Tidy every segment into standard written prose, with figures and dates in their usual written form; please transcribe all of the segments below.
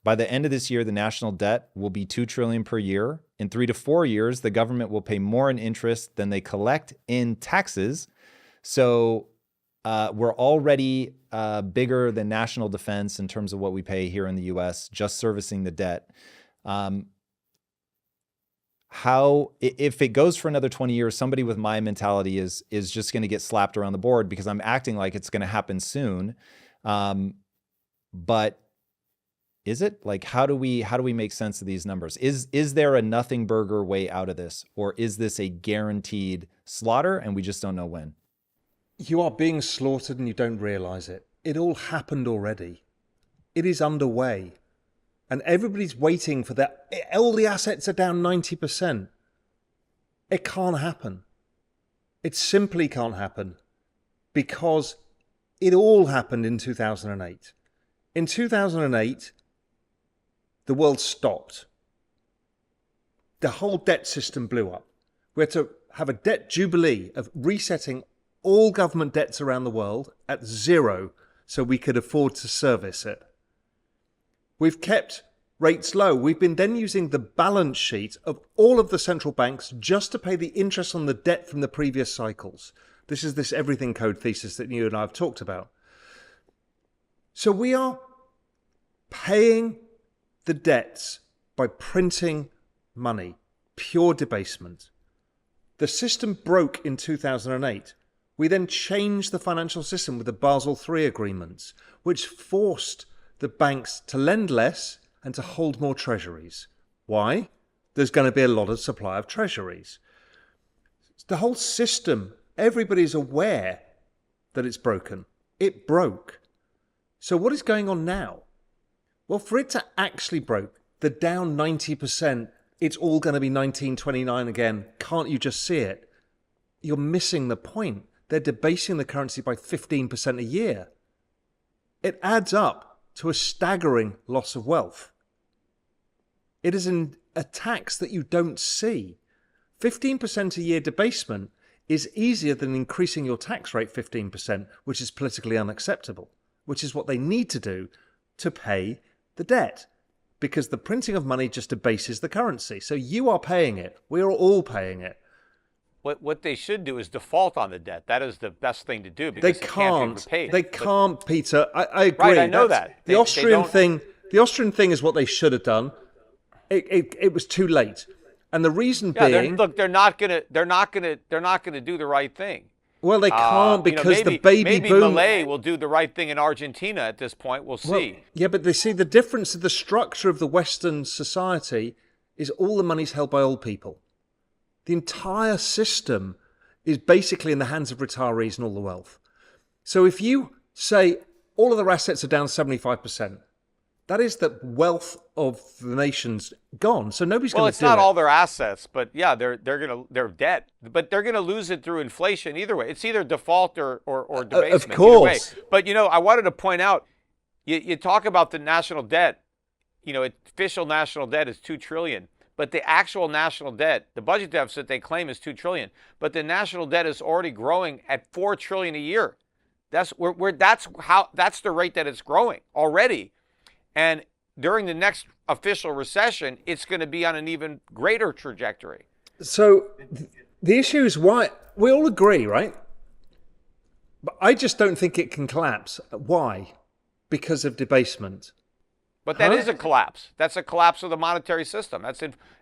By the end of this year, the national debt will be $2 trillion per year. In 3 to 4 years, the government will pay more in interest than they collect in taxes. So we're already bigger than national defense in terms of what we pay here in the US, just servicing the debt. If it goes for another 20 years, somebody with my mentality is just going to get slapped around the board because I'm acting like it's going to happen soon. But is it? Like, how do we make sense of these numbers? Is there a nothing burger way out of this, or is this a guaranteed slaughter and we just don't know when? You are being slaughtered and you don't realize it. It all happened already. It is underway. And everybody's waiting for that. All the assets are down 90%. It can't happen. It simply can't happen because it all happened in 2008. In 2008, the world stopped. The whole debt system blew up. We had to have a debt jubilee of resetting all government debts around the world at zero so we could afford to service it. We've kept rates low. We've been then using the balance sheet of all of the central banks just to pay the interest on the debt from the previous cycles. This is this everything code thesis that you and I have talked about. So we are paying the debts by printing money, pure debasement. The system broke in 2008. We then changed the financial system with the Basel III agreements, which forced the banks to lend less and to hold more treasuries. Why? There's going to be a lot of supply of treasuries. The whole system, everybody's aware that it's broken. It broke. So what is going on now? Well, for it to actually broke, the down 90%, it's all going to be 1929 again. Can't you just see it? You're missing the point. They're debasing the currency by 15% a year. It adds up to a staggering loss of wealth. It is a tax that you don't see. 15% a year debasement is easier than increasing your tax rate 15%, which is politically unacceptable, which is what they need to do to pay the debt, because the printing of money just debases the currency. So you are paying it. We are all paying it. What they should do is default on the debt. That is the best thing to do because they can't be repaid. They can't, Peter. I agree. Right, I know that. The Austrian thing is what they should have done. It was too late. And the reason being, they're not gonna do the right thing. Well, they can't because the baby boom. Maybe Bilyeu will do the right thing in Argentina at this point. We'll see. Well, yeah, but they see the difference of the structure of the Western society is all the money's held by old people. The entire system is basically in the hands of retirees and all the wealth. So if you say all of their assets are down 75%, that is the wealth of the nation's gone. So nobody's going to do it. Well, it's not all their assets, but yeah, they're debt, but they're gonna lose it through inflation either way. It's either default or debasement. Of course. But I wanted to point out, you talk about the national debt. Official national debt is $2 trillion. But the actual national debt, the budget deficit they claim is $2 trillion, but the national debt is already growing at $4 trillion a year. That's the rate that it's growing already. And during the next official recession, it's going to be on an even greater trajectory. So the issue is why we all agree, right? But I just don't think it can collapse. Why? Because of debasement. But that is a collapse. That's a collapse of the monetary system.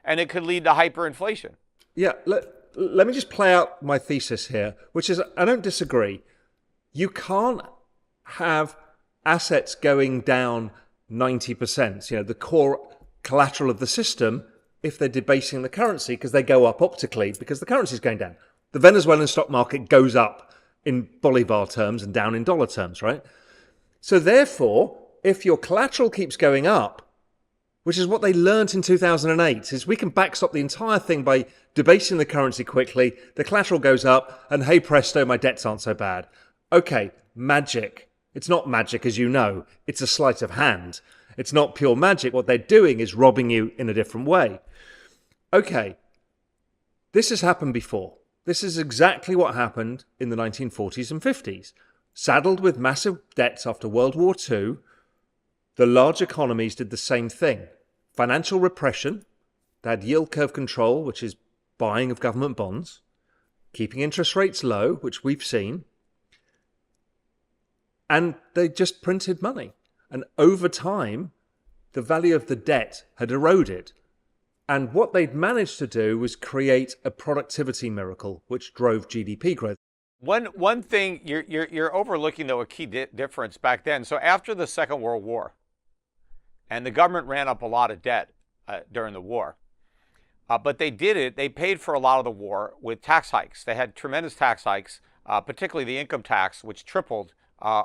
And it could lead to hyperinflation. Yeah, let me just play out my thesis here, which is I don't disagree. You can't have assets going down 90%, the core collateral of the system, if they're debasing the currency because they go up optically because the currency is going down. The Venezuelan stock market goes up in Bolivar terms and down in dollar terms, right? So therefore, if your collateral keeps going up, which is what they learned in 2008, is we can backstop the entire thing by debasing the currency quickly, the collateral goes up, and hey presto, my debts aren't so bad. Okay, magic. It's not magic, as you know. It's a sleight of hand. It's not pure magic. What they're doing is robbing you in a different way. Okay, this has happened before. This is exactly what happened in the 1940s and 50s. Saddled with massive debts after World War II, The large economies did the same thing. Financial repression, they had yield curve control, which is buying of government bonds, keeping interest rates low, which we've seen, and they just printed money. And over time, the value of the debt had eroded. And what they'd managed to do was create a productivity miracle, which drove GDP growth. One thing you're overlooking, though, a key difference back then. So after the Second World War, and the government ran up a lot of debt during the war, but they did it. They paid for a lot of the war with tax hikes. They had tremendous tax hikes, particularly the income tax, which tripled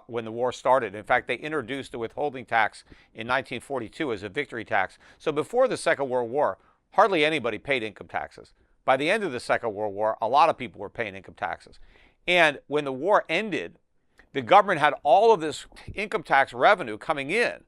when the war started. In fact, they introduced the withholding tax in 1942 as a victory tax. So before the Second World War, hardly anybody paid income taxes. By the end of the Second World War, a lot of people were paying income taxes. And when the war ended, the government had all of this income tax revenue coming in.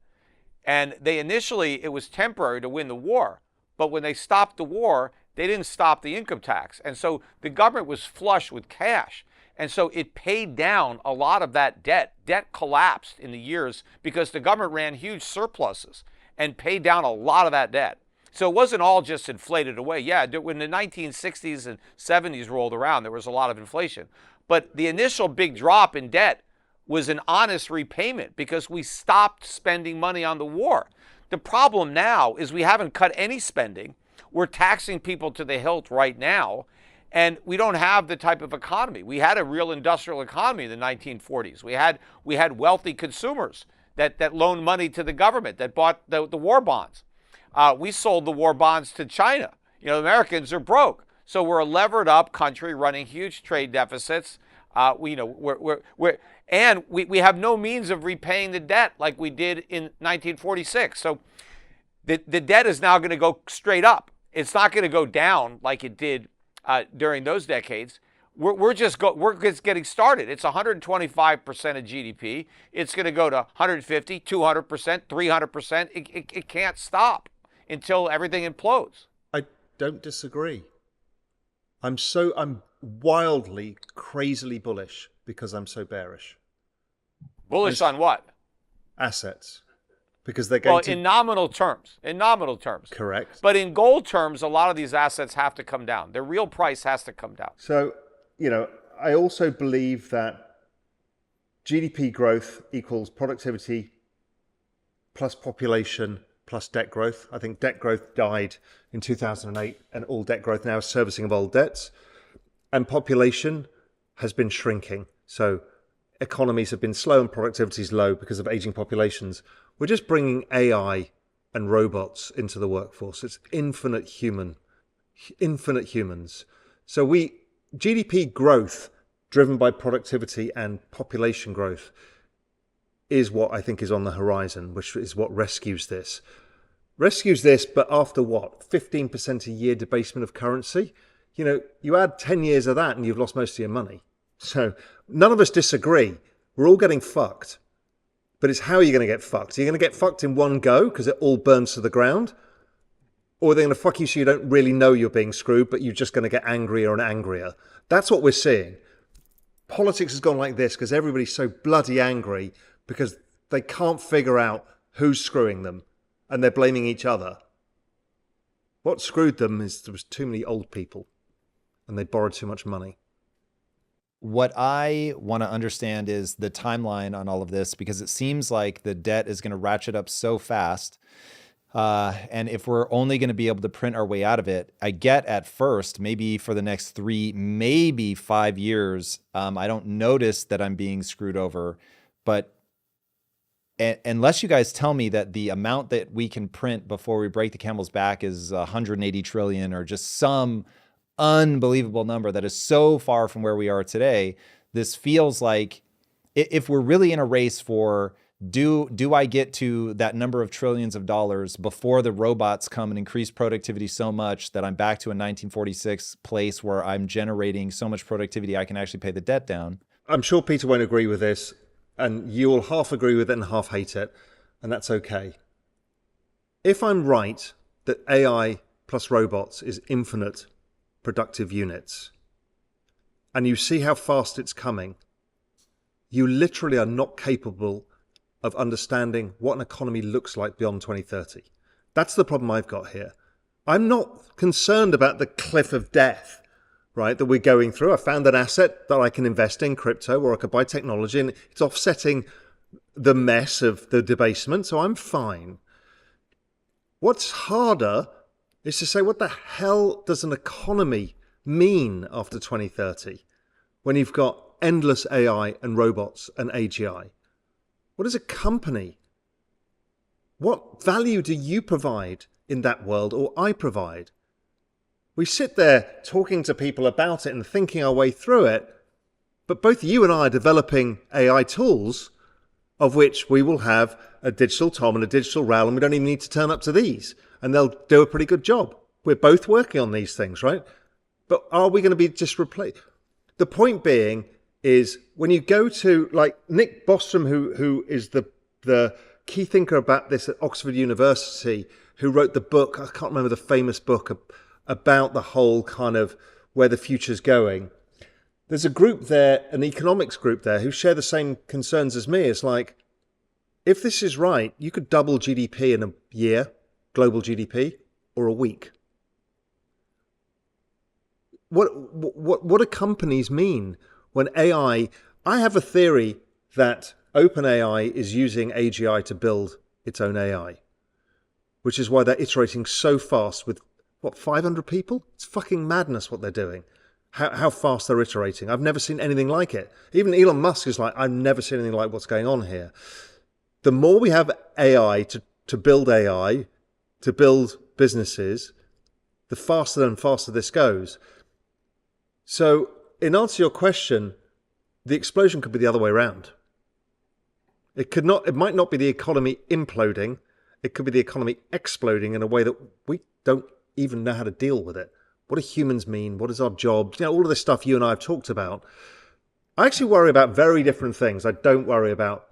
And it was temporary to win the war. But when they stopped the war, they didn't stop the income tax. And so the government was flush with cash. And so it paid down a lot of that debt. Debt collapsed in the years because the government ran huge surpluses and paid down a lot of that debt. So it wasn't all just inflated away. Yeah, when the 1960s and 70s rolled around, there was a lot of inflation. But the initial big drop in debt was an honest repayment because we stopped spending money on the war. The problem now is we haven't cut any spending. We're taxing people to the hilt right now, and we don't have the type of economy. We had a real industrial economy in the 1940s. We had wealthy consumers that loaned money to the government, that bought the war bonds. We sold the war bonds to China. Americans are broke. So we're a levered up country running huge trade deficits. We have no means of repaying the debt like we did in 1946. So the debt is now going to go straight up. It's not going to go down like it did during those decades. We're just getting started. It's 125% of GDP. It's going to go to 150, 200%, 300%. It can't stop until everything implodes. I don't disagree. I'm wildly, crazily bullish because I'm so bearish. Bullish on what? Assets. Because they're going in nominal terms. In nominal terms. Correct. But in gold terms, a lot of these assets have to come down. Their real price has to come down. So, I also believe that GDP growth equals productivity plus population plus debt growth. I think debt growth died in 2008, and all debt growth now is servicing of old debts. And population has been shrinking. So economies have been slow and productivity is low because of aging populations. We're just bringing AI and robots into the workforce. It's infinite humans. So GDP growth driven by productivity and population growth is what I think is on the horizon, which is what rescues this. But after what? 15% a year debasement of currency? You add 10 years of that and you've lost most of your money. So none of us disagree. We're all getting fucked. But it's how you're going to get fucked. Are you going to get fucked in one go because it all burns to the ground? Or are they going to fuck you so you don't really know you're being screwed, but you're just going to get angrier and angrier? That's what we're seeing. Politics has gone like this because everybody's so bloody angry because they can't figure out who's screwing them and they're blaming each other. What screwed them is there was too many old people and they borrowed too much money. What I want to understand is the timeline on all of this, because it seems like the debt is going to ratchet up so fast. And if we're only going to be able to print our way out of it, I get at first, maybe for the next 3, maybe 5 years, I don't notice that I'm being screwed over. But unless you guys tell me that the amount that we can print before we break the camel's back is 180 trillion or just some unbelievable number that is so far from where we are today, this feels like if we're really in a race for do I get to that number of trillions of dollars before the robots come and increase productivity so much that I'm back to a 1946 place where I'm generating so much productivity I can actually pay the debt down? I'm sure Peter won't agree with this, and you will half agree with it and half hate it, and that's okay. If I'm right that AI plus robots is infinite productive units, and you see how fast it's coming, you literally are not capable of understanding what an economy looks like beyond 2030. That's the problem I've got here. I'm not concerned about the cliff of death, right, that we're going through. I found an asset that I can invest in, crypto, or I could buy technology, and it's offsetting the mess of the debasement, so I'm fine. What's harder is to say, what the hell does an economy mean after 2030 when you've got endless AI and robots and AGI? What is a company? What value do you provide in that world, or I provide? We sit there talking to people about it and thinking our way through it, but both you and I are developing AI tools of which we will have a digital Tom and a digital Raoul, and we don't even need to turn up to these, and they'll do a pretty good job. We're both working on these things, right? But are we going to be just replaced? The point being is, when you go to, like, Nick Bostrom, who is the key thinker about this at Oxford University, who wrote the book, I can't remember the famous book about the whole kind of where the future's going. There's a group there, an economics group there, who share the same concerns as me. It's like, if this is right, you could double GDP in a year, global GDP, or a week. What do companies mean when AI? I have a theory that OpenAI is using AGI to build its own AI, which is why they're iterating so fast with, 500 people? It's fucking madness what they're doing. How fast they're iterating. I've never seen anything like it. Even Elon Musk is like, I've never seen anything like what's going on here. The more we have AI to build AI, to build businesses, the faster and faster this goes. So in answer to your question, the explosion could be the other way around. It might not be the economy imploding. It could be the economy exploding in a way that we don't even know how to deal with it. What do humans mean? What is our job? All of this stuff you and I have talked about. I actually worry about very different things. I don't worry about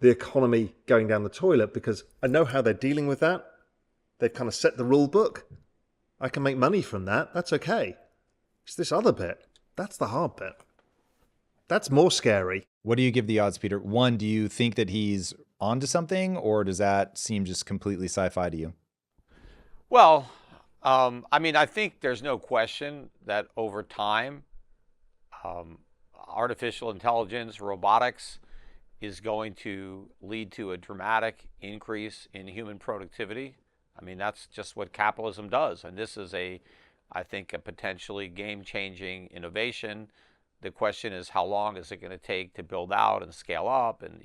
the economy going down the toilet, because I know how they're dealing with that. They've kind of set the rule book. I can make money from that. That's okay. It's this other bit. That's the hard bit. That's more scary. What do you give the odds, Peter? One, do you think that he's onto something, or does that seem just completely sci-fi to you? Well, I think there's no question that over time, artificial intelligence, robotics is going to lead to a dramatic increase in human productivity. That's just what capitalism does. And this is I think, a potentially game-changing innovation. The question is, how long is it going to take to build out and scale up? And,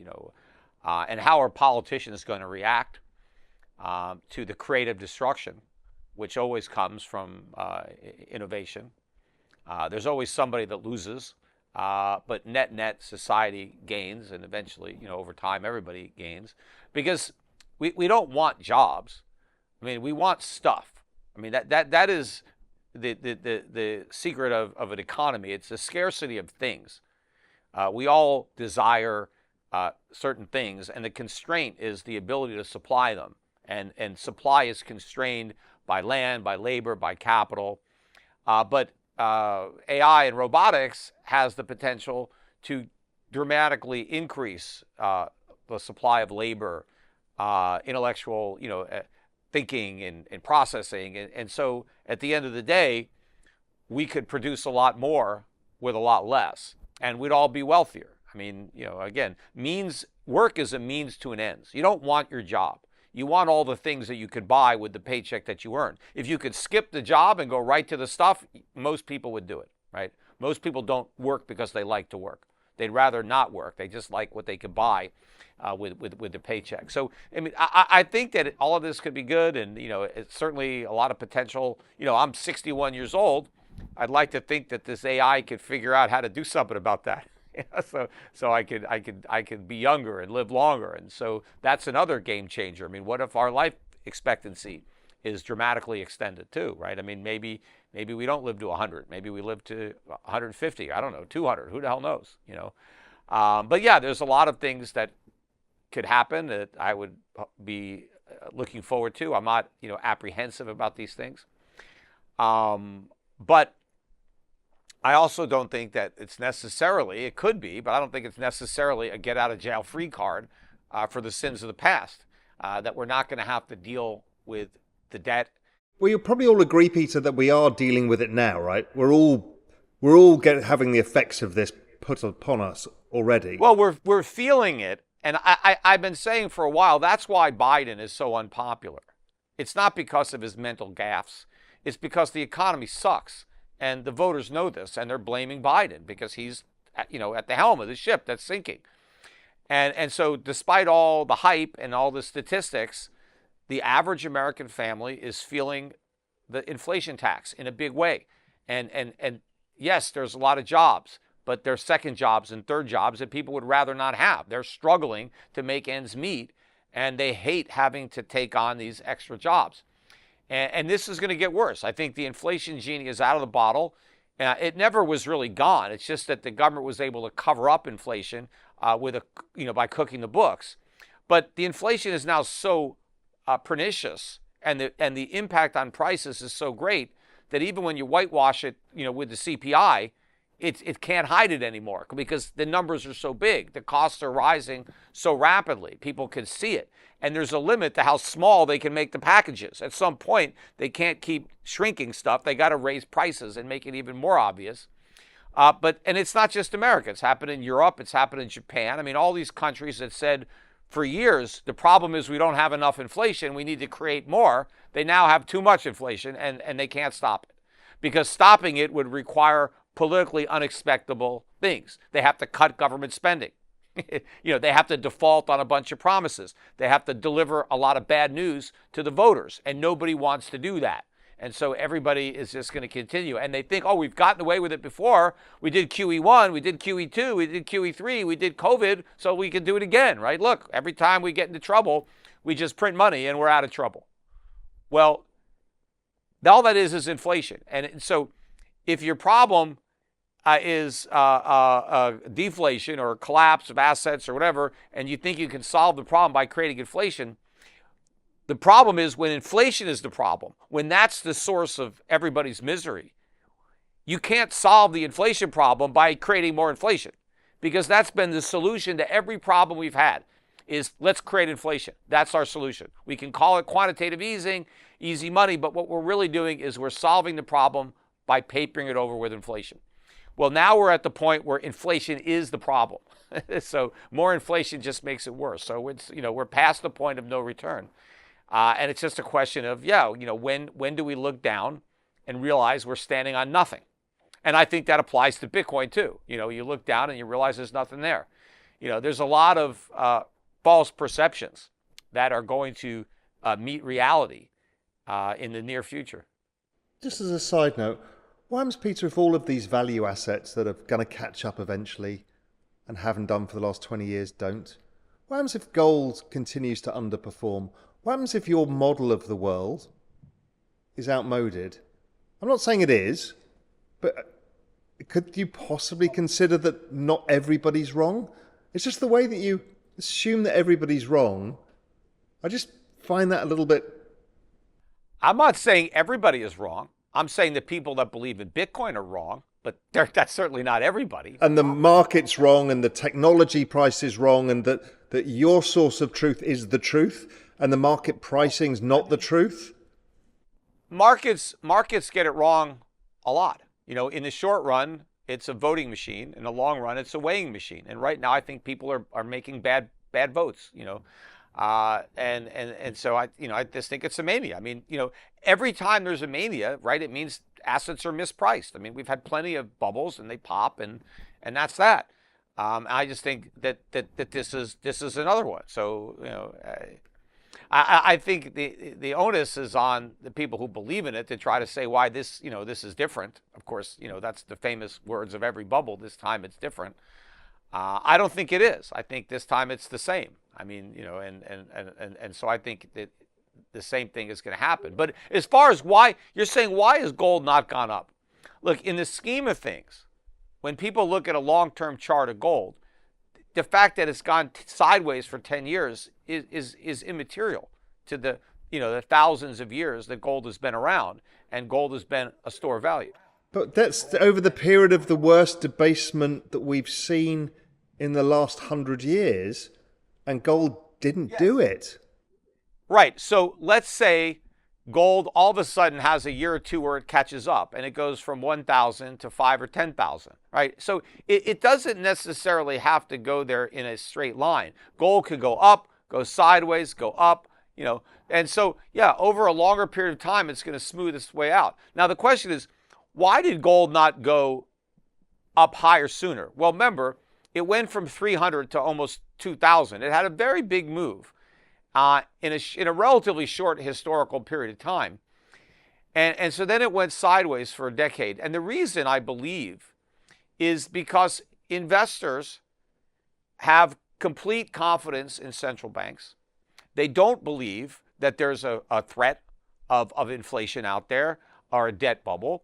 and how are politicians going to react to the creative destruction, which always comes from innovation. There's always somebody that loses, but net society gains, and eventually, over time, everybody gains, because we don't want jobs. We want stuff. That is the secret of an economy. It's the scarcity of things. We all desire certain things, and the constraint is the ability to supply them. And supply is constrained by land, by labor, by capital. But AI and robotics has the potential to dramatically increase the supply of labor, intellectual, thinking and processing. And so at the end of the day, we could produce a lot more with a lot less, and we'd all be wealthier. Again, work is a means to an end. You don't want your job. You want all the things that you could buy with the paycheck that you earn. If you could skip the job and go right to the stuff, most people would do it, right? Most people don't work because they like to work. They'd rather not work. They just like what they could buy with the paycheck. So, I think that all of this could be good, and, it's certainly a lot of potential. I'm 61 years old. I'd like to think that this AI could figure out how to do something about that. So I could be younger and live longer. And so that's another game changer. What if our life expectancy is dramatically extended too, right? Maybe we don't live to 100. Maybe we live to 150. I don't know, 200. Who the hell knows, But yeah, there's a lot of things that could happen that I would be looking forward to. I'm not, apprehensive about these things. But I also don't think that it's necessarily, it could be, but I don't think it's necessarily a get out of jail free card for the sins of the past, that we're not going to have to deal with the debt. Well, you'll probably all agree, Peter, that we are dealing with it now, right? We're all having the effects of this put upon us already. Well, we're feeling it, and I've been saying for a while that's why Biden is so unpopular. It's not because of his mental gaffes. It's because the economy sucks, and the voters know this, and they're blaming Biden because he's at the helm of the ship that's sinking. And so despite all the hype and all the statistics, the average American family is feeling the inflation tax in a big way. And yes, there's a lot of jobs, but there's second jobs and third jobs that people would rather not have. They're struggling to make ends meet, and they hate having to take on these extra jobs. And this is going to get worse. I think the inflation genie is out of the bottle. It never was really gone. It's just that the government was able to cover up inflation by cooking the books. But the inflation is now so pernicious, and the impact on prices is so great that even when you whitewash it, with the CPI, it can't hide it anymore because the numbers are so big. The costs are rising so rapidly. People can see it. And there's a limit to how small they can make the packages. At some point, they can't keep shrinking stuff. They got to raise prices and make it even more obvious. And it's not just America. It's happened in Europe. It's happened in Japan. I mean, all these countries that said for years, the problem is we don't have enough inflation. We need to create more. They now have too much inflation, and they can't stop it because stopping it would require politically unexpected things. They have to cut government spending. They have to default on a bunch of promises. They have to deliver a lot of bad news to the voters, and nobody wants to do that. And so everybody is just going to continue. And they think, we've gotten away with it before. We did QE1, we did QE2, we did QE3, we did COVID, so we can do it again, right? Look, every time we get into trouble, we just print money and we're out of trouble. Well, all that is inflation. And so if your problem is deflation or collapse of assets or whatever, and you think you can solve the problem by creating inflation, the problem is when inflation is the problem, when that's the source of everybody's misery, you can't solve the inflation problem by creating more inflation, because that's been the solution to every problem we've had is let's create inflation. That's our solution. We can call it quantitative easing, easy money, but what we're really doing is we're solving the problem by papering it over with inflation. Well, now we're at the point where inflation is the problem. So more inflation just makes it worse. So it's, we're past the point of no return. And it's just a question of, when do we look down and realize we're standing on nothing? And I think that applies to Bitcoin too. You look down and you realize there's nothing there. There's a lot of false perceptions that are going to meet reality in the near future. Just as a side note, what happens, Peter, if all of these value assets that are going to catch up eventually and haven't done for the last 20 years don't? What happens if gold continues to underperform? What happens if your model of the world is outmoded? I'm not saying it is, but could you possibly consider that not everybody's wrong? It's just the way that you assume that everybody's wrong. I just find that a little bit... I'm not saying everybody is wrong. I'm saying the people that believe in Bitcoin are wrong, but that's certainly not everybody. And the market's wrong, and the technology price is wrong, and that your source of truth is the truth, and the market pricing's not the truth? Markets get it wrong a lot. In the short run, it's a voting machine. In the long run, it's a weighing machine. And right now, I think people are making bad votes. And so I just think it's a mania. I mean, every time there's a mania, right, it means assets are mispriced. I mean, we've had plenty of bubbles and they pop, and that's that. I just think that this is another one. So I think the onus is on the people who believe in it to try to say why this is different. Of course, that's the famous words of every bubble. This time it's different. I don't think it is. I think this time it's the same. I mean, and so I think that the same thing is going to happen. But as far as why, you're saying why has gold not gone up? Look, in the scheme of things, when people look at a long-term chart of gold, the fact that it's gone sideways for 10 years is immaterial to the thousands of years that gold has been around, and gold has been a store of value. But that's over the period of the worst debasement that we've seen in the last 100 years. and gold didn't do it. Right. So let's say gold all of a sudden has a year or two where it catches up and it goes from 1,000 to 5 or 10,000, right? So it doesn't necessarily have to go there in a straight line. Gold could go up, go sideways, go up, and so, yeah, over a longer period of time, it's going to smooth its way out. Now, the question is, why did gold not go up higher sooner? Well, remember, it went from 300 to almost 2,000. It had a very big move. In a relatively short historical period of time. And so then it went sideways for a decade. And the reason, I believe, is because investors have complete confidence in central banks. They don't believe that there's a threat of inflation out there or a debt bubble.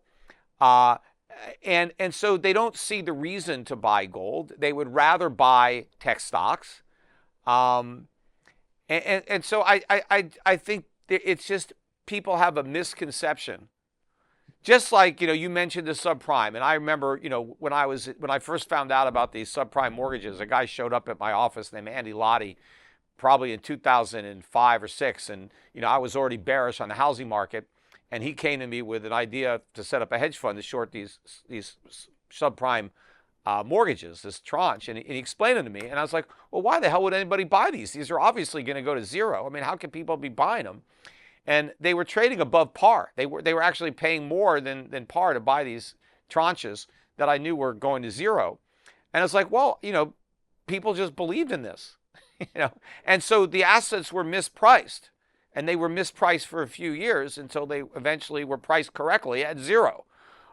And so they don't see the reason to buy gold. They would rather buy tech stocks. And so I think it's just people have a misconception. Just like, you mentioned the subprime. And I remember, when I first found out about these subprime mortgages, a guy showed up at my office named Andy Lottie, probably in 2005 or 6. And, I was already bearish on the housing market. And he came to me with an idea to set up a hedge fund to short these subprime mortgages, this tranche, and he explained it to me, and I was like, well, why the hell would anybody buy these? These are obviously going to go to zero. I mean, how can people be buying them? And they were trading above par. They were actually paying more than par to buy these tranches that I knew were going to zero. And it's like, well, people just believed in this, and so the assets were mispriced, and they were mispriced for a few years until they eventually were priced correctly at zero.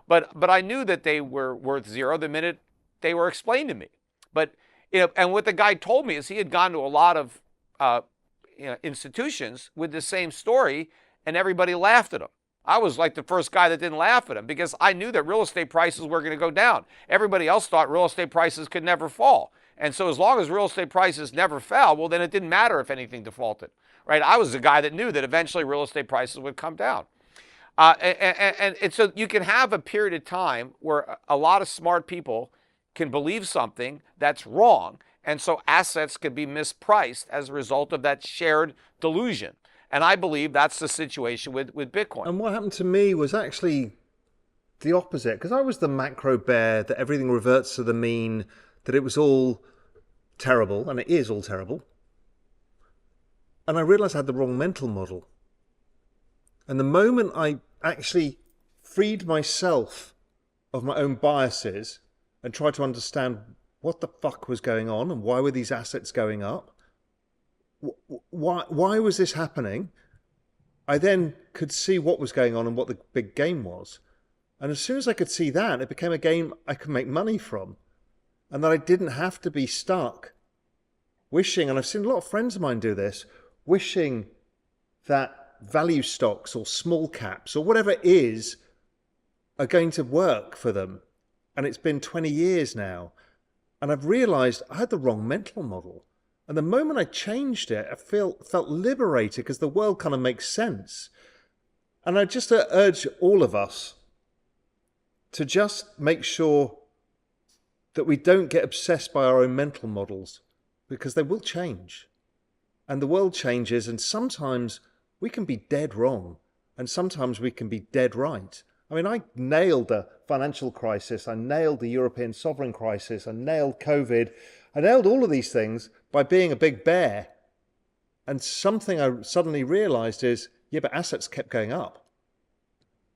But I knew that they were worth zero the minute they were explained to me. But, and what the guy told me is he had gone to a lot of institutions with the same story, and everybody laughed at him. I was like the first guy that didn't laugh at him because I knew that real estate prices were going to go down. Everybody else thought real estate prices could never fall. And so as long as real estate prices never fell, well, then it didn't matter if anything defaulted, right? I was the guy that knew that eventually real estate prices would come down. And so you can have a period of time where a lot of smart people can believe something that's wrong. And so assets could be mispriced as a result of that shared delusion. And I believe that's the situation with Bitcoin. And what happened to me was actually the opposite, because I was the macro bear, that everything reverts to the mean, that it was all terrible, and it is all terrible. And I realized I had the wrong mental model. And the moment I actually freed myself of my own biases and tried to understand what the fuck was going on and why were these assets going up, why was this happening, I then could see what was going on and what the big game was. And as soon as I could see that, it became a game I could make money from, and that I didn't have to be stuck wishing, and I've seen a lot of friends of mine do this, wishing that value stocks or small caps or whatever it is are going to work for them. And it's been 20 years now. And I've realized I had the wrong mental model. And the moment I changed it, I felt liberated because the world kind of makes sense. And I just urge all of us to just make sure that we don't get obsessed by our own mental models, because they will change. And the world changes, and sometimes we can be dead wrong, and sometimes we can be dead right. I mean, I nailed the financial crisis, I nailed the European sovereign crisis, I nailed COVID, I nailed all of these things by being a big bear. And something I suddenly realized is, yeah, but assets kept going up.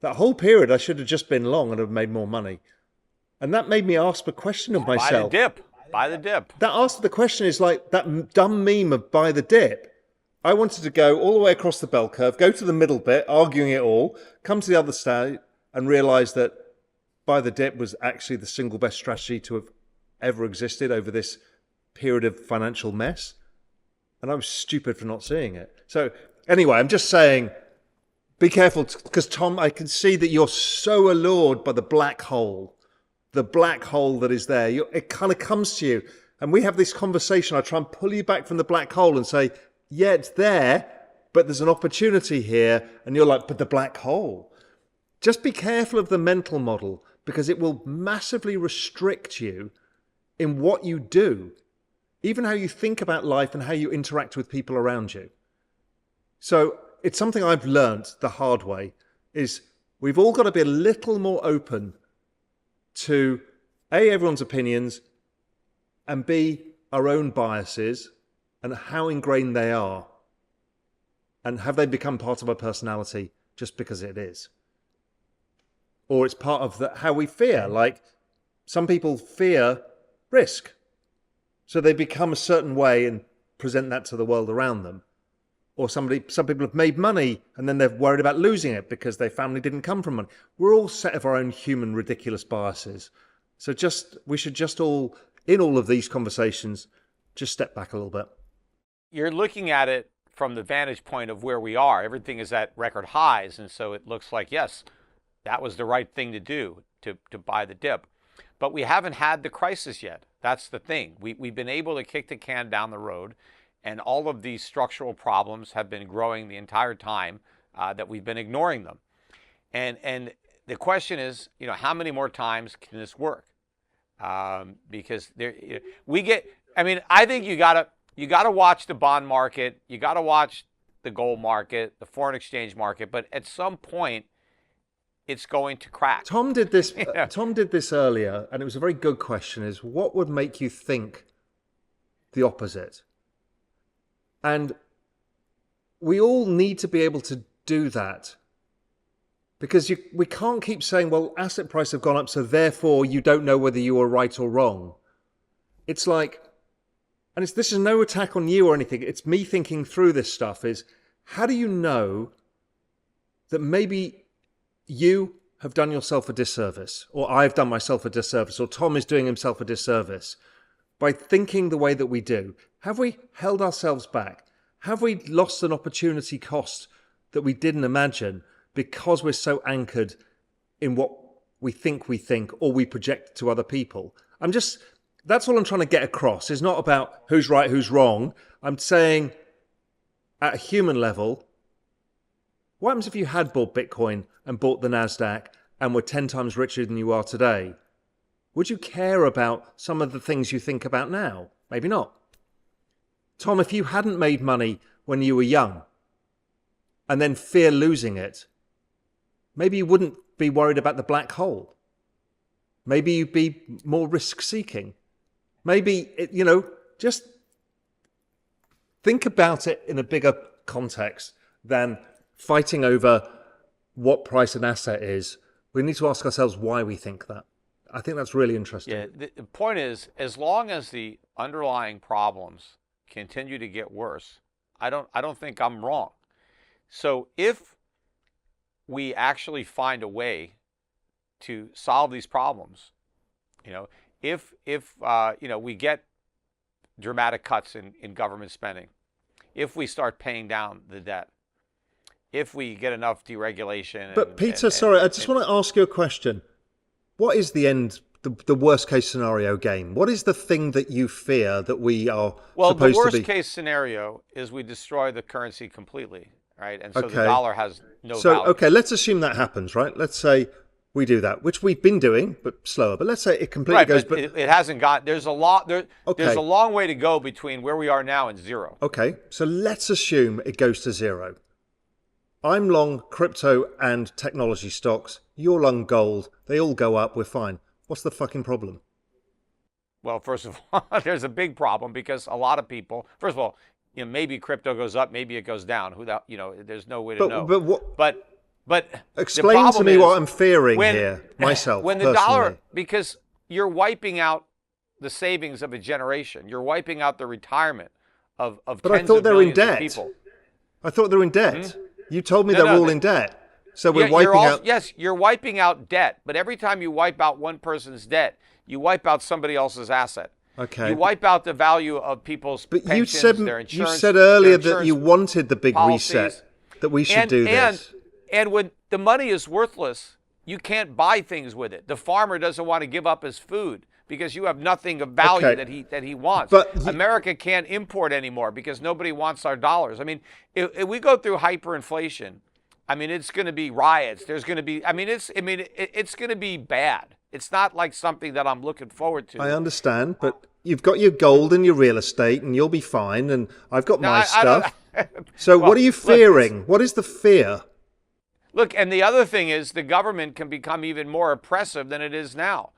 That whole period I should have just been long and have made more money. And that made me ask the question of myself. Buy the dip. That asked the question is like that dumb meme of buy the dip. I wanted to go all the way across the bell curve, go to the middle bit, arguing it all, come to the other side, and realize that buy the dip was actually the single best strategy to have ever existed over this period of financial mess. And I was stupid for not seeing it. So anyway, I'm just saying, be careful, because Tom, I can see that you're so allured by the black hole that is there. It kind of comes to you. And we have this conversation. I try and pull you back from the black hole and say, yeah, it's there, but there's an opportunity here. And you're like, but the black hole. Just be careful of the mental model, because it will massively restrict you in what you do. even how you think about life and how you interact with people around you. So it's something I've learnt the hard way, is we've all got to be a little more open to A, everyone's opinions, and B, our own biases and how ingrained they are. And have they become part of our personality just because it is? Or it's part of how we fear. Like, some people fear risk. So they become a certain way and present that to the world around them. Or some people have made money and then they're worried about losing it because their family didn't come from money. We're all set of our own human ridiculous biases. So we should just all, in all of these conversations, just step back a little bit. You're looking at it from the vantage point of where we are. Everything is at record highs, and so it looks like, yes, that was the right thing to do, to buy the dip. But we haven't had the crisis yet. That's the thing. We've been able to kick the can down the road, and all of these structural problems have been growing the entire time that we've been ignoring them. And the question is, how many more times can this work? Because I think you gotta watch the bond market, you gotta watch the gold market, the foreign exchange market, but at some point, it's going to crack. Tom did this. Tom did this earlier, and it was a very good question. Is what would make you think the opposite? And we all need to be able to do that, because we can't keep saying, "Well, asset prices have gone up, so therefore you don't know whether you were right or wrong." It's like, and this is no attack on you or anything. It's me thinking through this stuff. Is how do you know that maybe you have done yourself a disservice, or I've done myself a disservice, or Tom is doing himself a disservice by thinking the way that we do? Have we held ourselves back? Have we lost an opportunity cost that we didn't imagine because we're so anchored in what we think, or we project to other people? That's all I'm trying to get across. It's not about who's right, who's wrong. I'm saying at a human level, what happens if you had bought Bitcoin and bought the NASDAQ and were 10 times richer than you are today? Would you care about some of the things you think about now? Maybe not. Tom, if you hadn't made money when you were young and then fear losing it, maybe you wouldn't be worried about the black hole. Maybe you'd be more risk-seeking. Maybe, just think about it in a bigger context than fighting over what price an asset is. We need to ask ourselves why we think that. I think that's really interesting. Yeah, the point is, as long as the underlying problems continue to get worse, I don't think I'm wrong. So if we actually find a way to solve these problems, if we get dramatic cuts in government spending, if we start paying down the debt, if we get enough deregulation. But Peter, sorry, I just want to ask you a question. What is the end, the worst case scenario game? What is the thing that you fear that we are supposed to be? Well, the worst case scenario is we destroy the currency completely, right? And so the dollar has no value. Okay, let's assume that happens, right? Let's say we do that, which we've been doing, but slower. But let's say it completely goes. But it hasn't got. There's a long way to go between where we are now and zero. Okay, so let's assume it goes to zero. I'm long crypto and technology stocks. You're long gold. They all go up. We're fine. What's the fucking problem? Well, first of all, there's a big problem because a lot of people. First of all, maybe crypto goes up, maybe it goes down. There's no way to know. But explain to me what I'm fearing here myself. When the dollar, because you're wiping out the savings of a generation. You're wiping out the retirement of tens of millions of people. I thought they were in debt. Mm-hmm. You told me they're all in debt. So we're wiping out... Yes, you're wiping out debt. But every time you wipe out one person's debt, you wipe out somebody else's asset. Okay. You wipe out the value of people's pensions, their insurance. You said earlier that you wanted the big reset, that we should do this. And when the money is worthless, you can't buy things with it. The farmer doesn't want to give up his food because you have nothing of value that he wants. But America can't import anymore because nobody wants our dollars. I mean, if we go through hyperinflation, it's going to be riots. There's going to be. It's going to be bad. It's not like something that I'm looking forward to. I understand, but you've got your gold and your real estate, and you'll be fine. And I've got my I stuff. don't, So well, what are you fearing? What is the fear? Look, and the other thing is the government can become even more oppressive than it is now.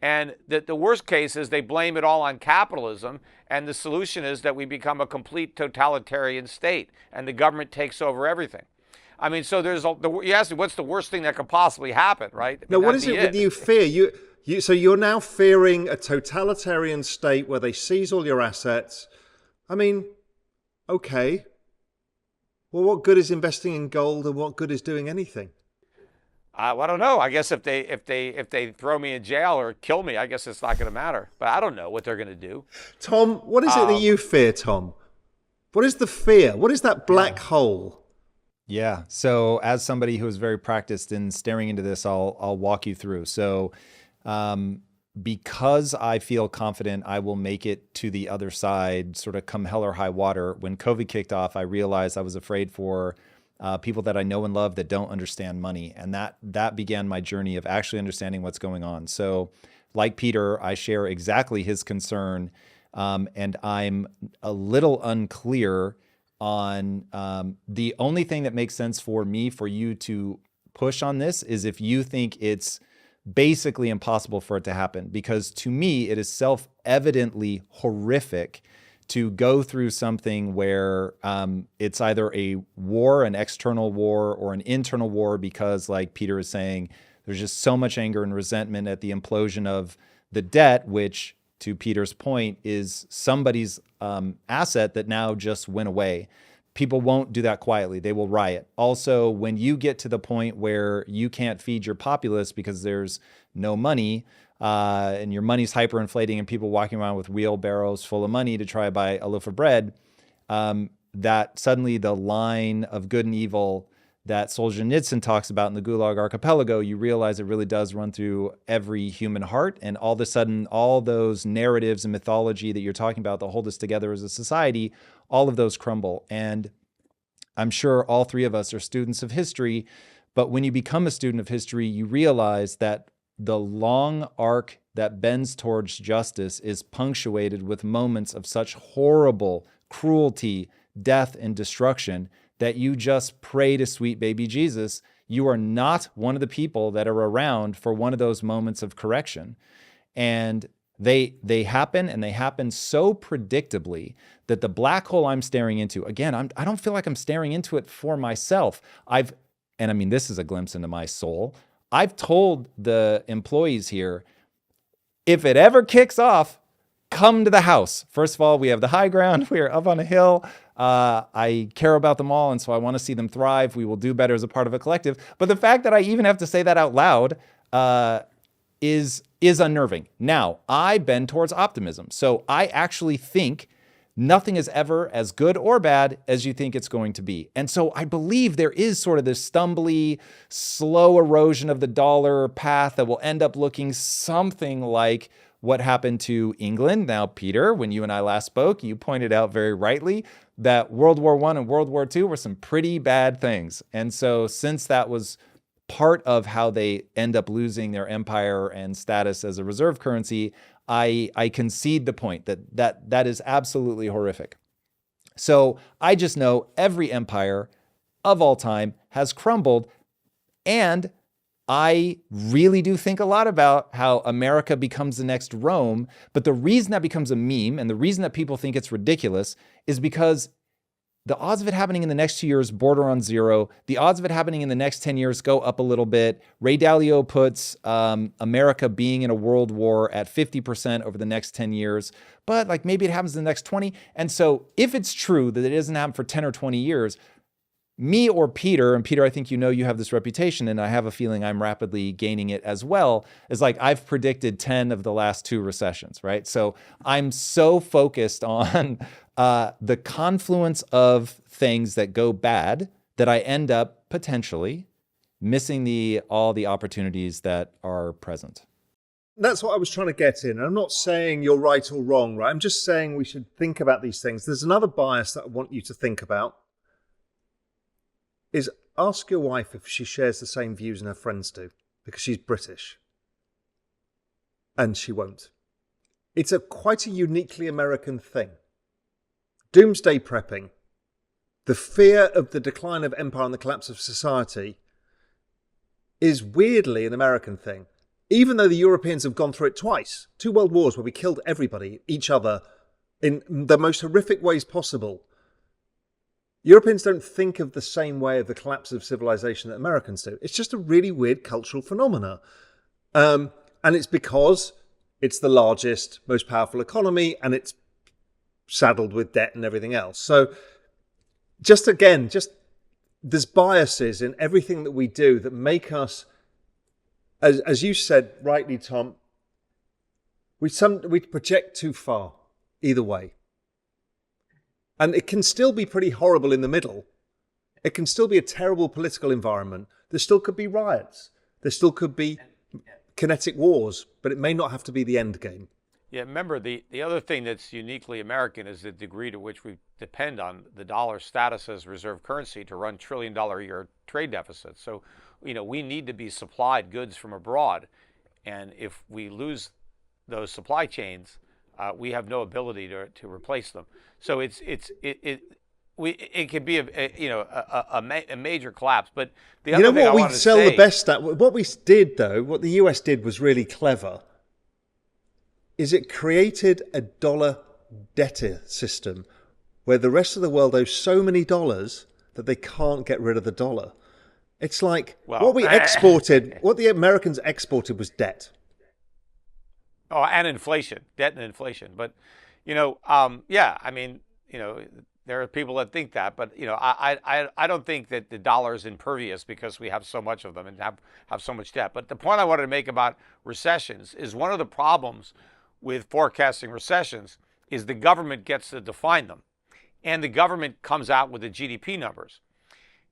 And the worst case is they blame it all on capitalism, and the solution is that we become a complete totalitarian state, and the government takes over everything. I mean, so you asked me what's the worst thing that could possibly happen, right? I Now, mean, what that'd is it be with you fear? So you're now fearing a totalitarian state where they seize all your assets. I mean, okay. Well, what good is investing in gold, and what good is doing anything? Well, I don't know. I guess if they throw me in jail or kill me, I guess it's not going to matter. But I don't know what they're going to do. Tom, what is it that you fear, Tom? What is the fear? What is that black hole? Yeah. So as somebody who is very practiced in staring into this, I'll walk you through. So because I feel confident I will make it to the other side, sort of come hell or high water, when COVID kicked off, I realized I was afraid for people that I know and love that don't understand money. And that began my journey of actually understanding what's going on. So like Peter, I share exactly his concern. And I'm a little unclear on the only thing that makes sense for me, for you to push on this, is if you think it's basically impossible for it to happen. Because to me, it is self-evidently horrific to go through something where it's either a war, an external war, or an internal war, because like Peter is saying, there's just so much anger and resentment at the implosion of the debt, which, to Peter's point, is somebody's asset that now just went away. People won't do that quietly. They will riot. Also, when you get to the point where you can't feed your populace because there's no money, and your money's hyperinflating and people walking around with wheelbarrows full of money to try to buy a loaf of bread, that suddenly the line of good and evil that Solzhenitsyn talks about in the Gulag Archipelago, you realize it really does run through every human heart. And all of a sudden, all those narratives and mythology that you're talking about that hold us together as a society, all of those crumble. And I'm sure all three of us are students of history, but when you become a student of history, you realize that the long arc that bends towards justice is punctuated with moments of such horrible cruelty, death, and destruction that you just pray to sweet baby Jesus. You are not one of the people that are around for one of those moments of correction. And they happen, and they happen so predictably that the black hole I'm staring into, again, I don't feel like I'm staring into it for myself. And I mean, this is a glimpse into my soul. I've told the employees here, if it ever kicks off, come to the house. First of all, we have the high ground. We are up on a hill. I care about them all, and so I want to see them thrive. We will do better as a part of a collective. But the fact that I even have to say that out loud is unnerving. Now, I bend towards optimism. So I actually think nothing is ever as good or bad as you think it's going to be. And so I believe there is sort of this stumbly, slow erosion of the dollar path that will end up looking something like what happened to England. Now, Peter, when you and I last spoke, you pointed out very rightly that World War I and World War II were some pretty bad things. And so since that was part of how they end up losing their empire and status as a reserve currency, I concede the point that is absolutely horrific. So I just know every empire of all time has crumbled, and I really do think a lot about how America becomes the next Rome. But the reason that becomes a meme, and the reason that people think it's ridiculous, is because the odds of it happening in the next 2 years border on zero. The odds of it happening in the next 10 years go up a little bit. Ray Dalio puts America being in a world war at 50% over the next 10 years, but like maybe it happens in the next 20. And so if it's true that it doesn't happen for 10 or 20 years, me or Peter, and Peter, I think you know you have this reputation, and I have a feeling I'm rapidly gaining it as well, is like I've predicted 10 of the last 2 recessions, right? So I'm so focused on the confluence of things that go bad that I end up potentially missing all the opportunities that are present. That's what I was trying to get in. I'm not saying you're right or wrong, right? I'm just saying we should think about these things. There's another bias that I want you to think about. Is ask your wife if she shares the same views and her friends do, because she's British. And she won't. It's quite a uniquely American thing. Doomsday prepping, the fear of the decline of empire and the collapse of society, is weirdly an American thing. Even though the Europeans have gone through it twice, 2 world wars where we killed everybody, each other, in the most horrific ways possible, Europeans don't think of the same way of the collapse of civilization that Americans do. It's just a really weird cultural phenomena. And it's because it's the largest, most powerful economy, and it's saddled with debt and everything else. So just there's biases in everything that we do that make us, as you said rightly, Tom, we project too far either way. And it can still be pretty horrible in the middle. It can still be a terrible political environment. There still could be riots. There still could be kinetic wars, but it may not have to be the end game. Yeah, remember, the other thing that's uniquely American is the degree to which we depend on the dollar's status as reserve currency to run trillion-dollar-a-year trade deficits. So, we need to be supplied goods from abroad. And if we lose those supply chains, we have no ability to replace them. So it could be a major collapse. But the other thing I wanted to say, the best at, what we did though, what the US did was really clever, is it created a dollar debtor system where the rest of the world owes so many dollars that they can't get rid of the dollar. It's like what the Americans exported was debt. Oh, and inflation, debt and inflation. But, there are people that think that. But, I don't think that the dollar is impervious because we have so much of them and have so much debt. But the point I wanted to make about recessions is one of the problems with forecasting recessions is the government gets to define them. And the government comes out with the GDP numbers.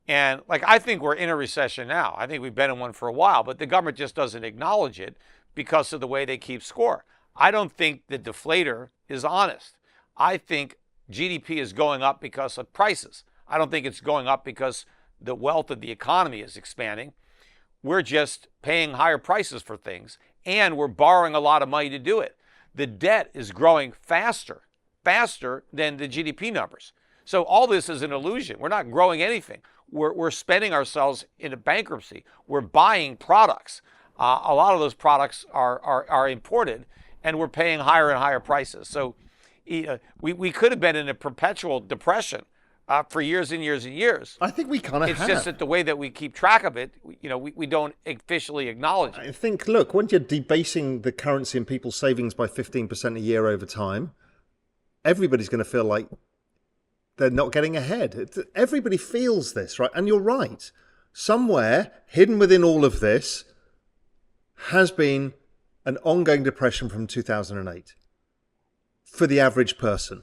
And, I think we're in a recession now. I think we've been in one for a while. But the government just doesn't acknowledge it because of the way they keep score. I don't think the deflator is honest. I think GDP is going up because of prices. I don't think it's going up because the wealth of the economy is expanding. We're just paying higher prices for things, and we're borrowing a lot of money to do it. The debt is growing faster than the GDP numbers. So all this is an illusion. We're not growing anything. We're spending ourselves into bankruptcy. We're buying products. A lot of those products are imported, and we're paying higher and higher prices. So we could have been in a perpetual depression for years and years and years. I think we kind of have. It's just that the way that we keep track of it, we don't officially acknowledge it. I think, look, when you're debasing the currency and people's savings by 15% a year over time, everybody's going to feel like they're not getting ahead. Everybody feels this, right? And you're right. Somewhere hidden within all of this has been an ongoing depression from 2008 for the average person.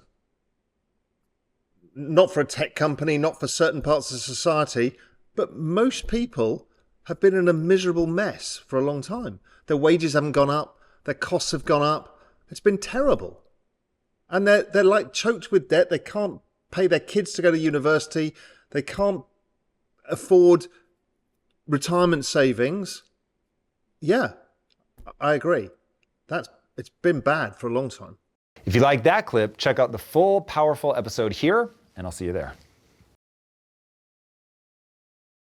Not for a tech company, not for certain parts of society, but most people have been in a miserable mess for a long time. Their wages haven't gone up, their costs have gone up. It's been terrible. And they're like choked with debt. They can't pay their kids to go to university. They can't afford retirement savings. Yeah, I agree. It's been bad for a long time. If you like that clip, check out the full powerful episode here, and I'll see you there.